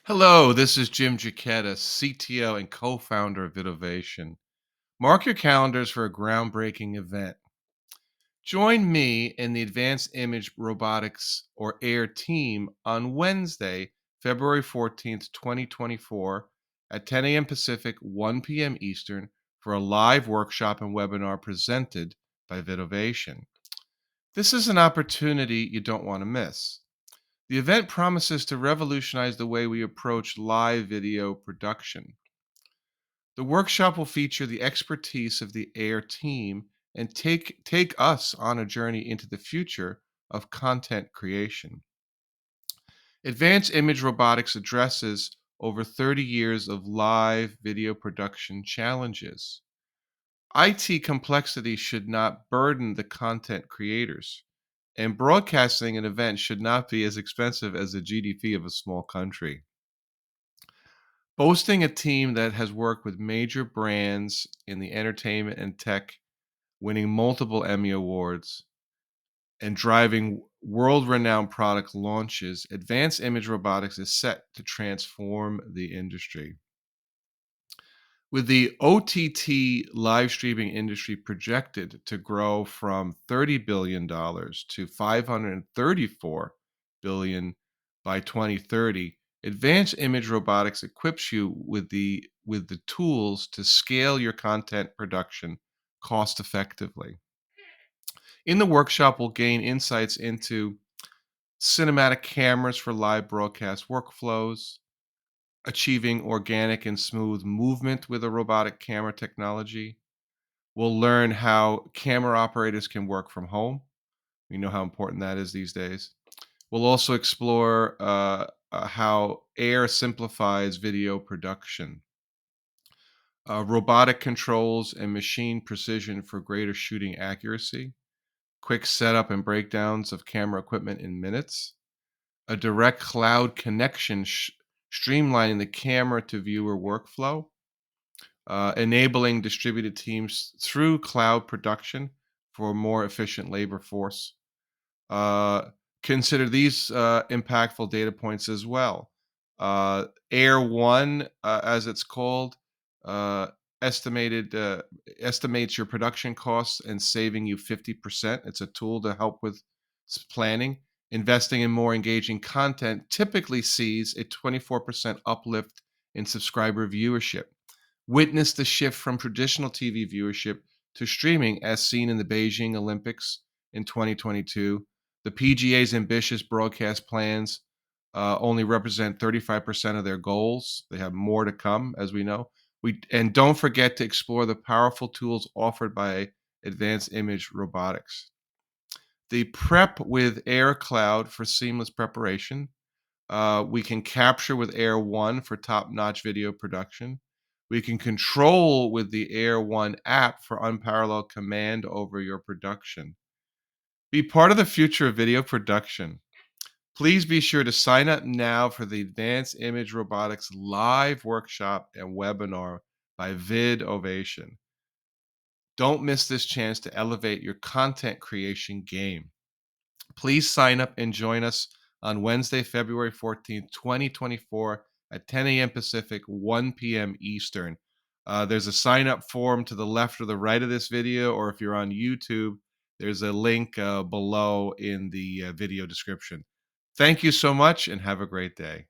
Hello, this is Jim Giacchetta, CTO and co-founder of VidOvation. Mark your calendars for a groundbreaking event. Join me in the Advanced Image Robotics or AIR team on Wednesday, February 14th, 2024 at 10 a.m. Pacific, 1 p.m. Eastern for a live workshop and webinar presented by VidOvation. This is an opportunity you don't want to miss. The event promises to revolutionize the way we approach live video production. The workshop will feature the expertise of the AIR team and take us on a journey into the future of content creation. Advanced Image Robotics addresses over 30 years of live video production challenges. IT complexity should not burden the content creators, and broadcasting an event should not be as expensive as the GDP of a small country. Boasting a team that has worked with major brands in the entertainment and tech, winning multiple Emmy Awards, and driving world renowned product launches, Advanced Image Robotics is set to transform the industry. With the OTT live streaming industry projected to grow from $30 billion to $534 billion by 2030, advanced image robotics equips you with the tools to scale your content production cost effectively. In the workshop, we'll gain insights into cinematic cameras for live broadcast workflows, achieving organic and smooth movement with a robotic camera technology. We'll learn how camera operators can work from home. We know how important that is these days. We'll also explore how AIR simplifies video production, robotic controls and machine precision for greater shooting accuracy, quick setup and breakdowns of camera equipment in minutes, a direct cloud connection streamlining the camera to viewer workflow, enabling distributed teams through cloud production for a more efficient labor force. Uh, Consider these impactful data points as well. Air One, as it's called, uh, estimated estimates your production costs and saving you 50%. It's a tool to help with planning. Investing in more engaging content typically sees a 24% uplift in subscriber viewership. Witness the shift from traditional TV viewership to streaming as seen in the Beijing Olympics in 2022. The PGA's ambitious broadcast plans only represent 35% of their goals. They have more to come, as we know. And don't forget to explore the powerful tools offered by Advanced Image Robotics. The prep with Air Cloud for seamless preparation. We can capture with Air One for top-notch video production. We can control with the Air One app for unparalleled command over your production. Be part of the future of video production. Please be sure to sign up now for the Advanced Image Robotics live workshop and webinar by VidOvation. Don't miss this chance to elevate your content creation game. Please sign up and join us on Wednesday, February 14th, 2024 at 10 a.m. Pacific, 1 p.m. Eastern. There's a sign up form to the left or the right of this video, or if you're on YouTube, there's a link below in the video description. Thank you so much and have a great day.